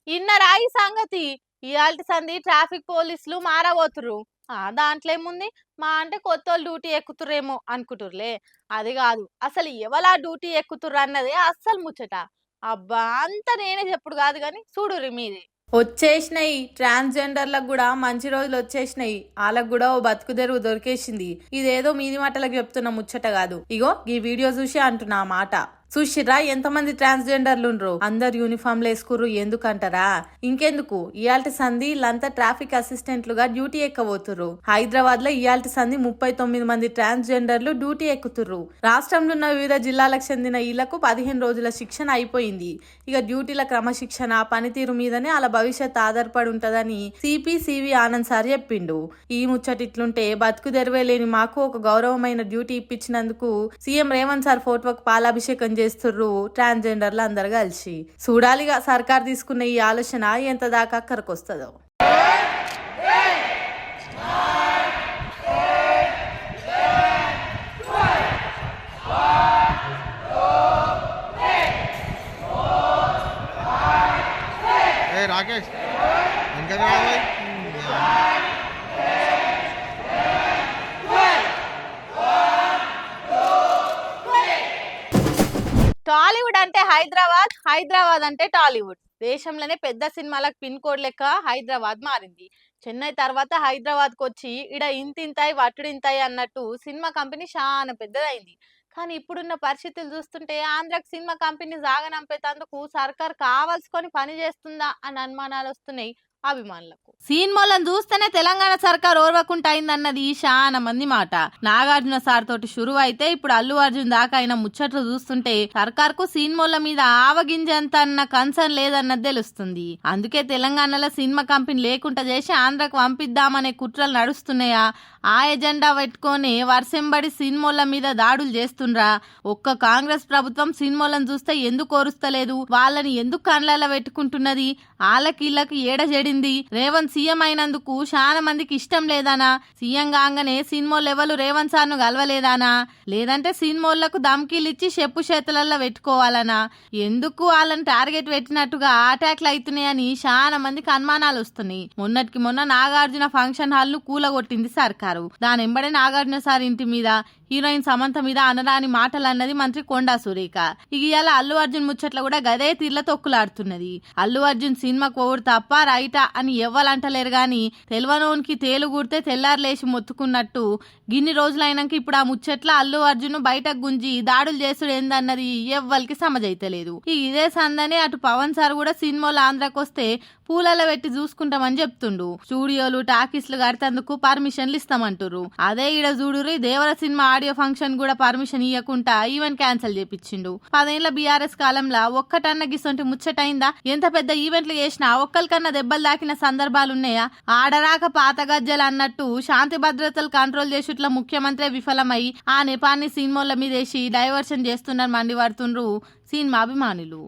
ఇన్నరా ఈ సంగతి. ఇయాల్టి సంది ట్రాఫిక్ పోలీసులు మారబోతుర్రు. దాంట్లో ఏముంది, మా అంటే కొత్తోళ్ళు డ్యూటీ ఎక్కుతుర్రేమో అనుకుంటుర్లే. అది కాదు, అసలు ఎవలా డ్యూటీ ఎక్కుతుర్రు అన్నదే అస్సలు ముచ్చట. అబ్బా, అంత నేనే చెప్పుడు కాదు కానీ చూడుర్రి మీది. వచ్చేసినాయి ట్రాన్స్జెండర్లకు కూడా మంచి రోజులు వచ్చేసినాయి. వాళ్ళకు కూడా ఓ బతుకు తెరువు దొరికేసింది. ఇదేదో మీది మాటలకు చెప్తున్న ముచ్చట కాదు. ఇగో ఈ వీడియో చూసి అంటున్నా ఆ మాట. చూసిరా ఎంతమంది ట్రాన్స్జెండర్లు ఉండ్రు, అందరు యూనిఫామ్లు వేసుకుర్రు. ఎందుకంటారా, ఇంకెందుకు, ఇయాల్టి సంధి వీళ్ళంతా ట్రాఫిక్ అసిస్టెంట్లుగా డ్యూటీ ఎక్కబోతుర్రు. హైదరాబాద్ లో ఇయాల్టి సంధి 39 మంది ట్రాన్స్జెండర్లు డ్యూటీ ఎక్కుతుర్రు. రాష్ట్రంలో ఉన్న వివిధ జిల్లాలకు చెందిన వీళ్లకు 15 రోజుల శిక్షణ అయిపోయింది. ఇక డ్యూటీల క్రమశిక్షణ పనితీరు మీదనే అలా భవిష్యత్ ఆధారపడి ఉంటదని సిపి ఆనంద్ సార్ చెప్పిండు. ఈ ముచ్చటిట్లుంటే బతుకు తెరవేలేని మాకు ఒక గౌరవమైన డ్యూటీ ఇప్పించినందుకు సీఎం రేవంత్ సార్ ఫోటోకు పాలాభిషేకం చేస్తుర్రు ట్రాన్స్జెండర్లు అందరు కలిసి. చూడాలిగా సర్కార్ తీసుకున్న ఈ ఆలోచన ఎంత దాకా అక్కడికొస్తుందో. రాకేష్ టాలీవుడ్ అంటే హైదరాబాద్, హైదరాబాద్ అంటే టాలీవుడ్. దేశంలోనే పెద్ద సినిమాలకు పిన్ కోడ్ లెక్క హైదరాబాద్ మారింది. చెన్నై తర్వాత హైదరాబాద్కి వచ్చి ఇడ ఇంతింతాయి వట్టుడింతాయి అన్నట్టు సినిమా కంపెనీ చాలా పెద్దదైంది. కానీ ఇప్పుడున్న పరిస్థితులు చూస్తుంటే ఆంధ్రాకి సినిమా కంపెనీ సాగనంపేందుకు సర్కార్ కావాల్సుకొని పని చేస్తుందా అని అనుమానాలు వస్తున్నాయి అభిమానులకు. సినిమాలను చూస్తేనే తెలంగాణ సర్కార్ ఓర్వకుంటైందన్నది చాలా మంది మాట. నాగార్జున సార్ తోటి షురు అయితే ఇప్పుడు అల్లు అర్జున్ దాకా అయిన ముచ్చట్లు చూస్తుంటే సర్కార్ కు సినిమాల మీద ఆవగింజంత అన్న కన్సర్న్ లేదన్నది తెలుస్తుంది. అందుకే తెలంగాణలో సినిమా కంపెనీ లేకుండా చేసి ఆంధ్రకు పంపిద్దామనే కుట్రలు నడుస్తున్నాయా, ఆ ఎజెండా పెట్టుకొని వర్షంబడి సినిమాల మీద దాడులు చేస్తుండ్రా? ఒక్క కాంగ్రెస్ ప్రభుత్వం సినిమాలను చూస్తే ఎందుకు ఓరుస్తలేదు, వాళ్ళని ఎందుకు కండ్లలో పెట్టుకుంటున్నది, వాళ్ళకి ఏడ చెడింది? రేవంత్ సీఎం అయినందుకు చాలా మందికి ఇష్టం లేదానా? సీఎం కాగానే సినిమాలు ఎవరు రేవంత్ సార్ను కలవలేదానా? లేదంటే సినిమాలకు ధమ్కీలు ఇచ్చి చెప్పు చేతులలో పెట్టుకోవాలనా? ఎందుకు వాళ్ళని టార్గెట్ పెట్టినట్టుగా అటాక్లు అవుతున్నాయని చాలా మందికి అనుమానాలు వస్తున్నాయి. మొన్నటికి మొన్న నాగార్జున ఫంక్షన్ హాల్ ను కూలగొట్టింది సర్కారు. దాని ఎంబడే నాగార్జున సార్ ఇంటి మీద, హీరోయిన్ సమంత మీద అనరాని మాటలు అన్నది మంత్రి కొండా సురేఖ. ఇక ఇవాళ అల్లు అర్జున్ ముచ్చట్లు కూడా గదే తీర్ల తొక్కులాడుతున్నది. అల్లు అర్జున్ సినిమాకు ఓడు తప్ప రైటా అని ఎవ్వలంటలేరు గాని తెల్వనోనికి తేలుగుడితే తెల్లారులేసి మొత్తుకున్నట్టు గిన్ని రోజులైనాక ఇప్పుడు ఆ ముచ్చట్ల అల్లు అర్జున్ బయటకు గుంజి దాడులు చేసుడు ఏందన్నది ఎవ్వరికి సమజైతలేదు. ఇదే సందనే అటు పవన్ సార్ కూడా సినిమాలు ఆంధ్రాకి వస్తే పూలలో పెట్టి చూసుకుంటామని చెప్తుండు. స్టూడియోలు టాకీస్లు కడతందుకు పర్మిషన్లు ఇస్తామంటుర్రు. అదే ఈడ చూడురి దేవర సినిమా ఆడియో ఫంక్షన్ కూడా పర్మిషన్ ఇవ్వకుండా ఈవెంట్ క్యాన్సిల్ చేపించిండు. 10 ఏళ్ల బీఆర్ఎస్ కాలంలో ఒక్కటన్న గిసొంటి ముచ్చటైందా? ఎంత పెద్ద ఈవెంట్లు చేసినా ఒక్కరికన్నా దెబ్బలు దాకిన సందర్భాలున్నాయా? ఆడరాక పాత గజ్జలు అన్నట్టు శాంతి భద్రతలు కంట్రోల్ చేసుట్ల ముఖ్యమంత్రి విఫలమై ఆ నెపాన్ని సినిమాల మీదేసి డైవర్షన్ చేస్తున్నారు మండిపడుతుండ్రు సినిమా అభిమానులు.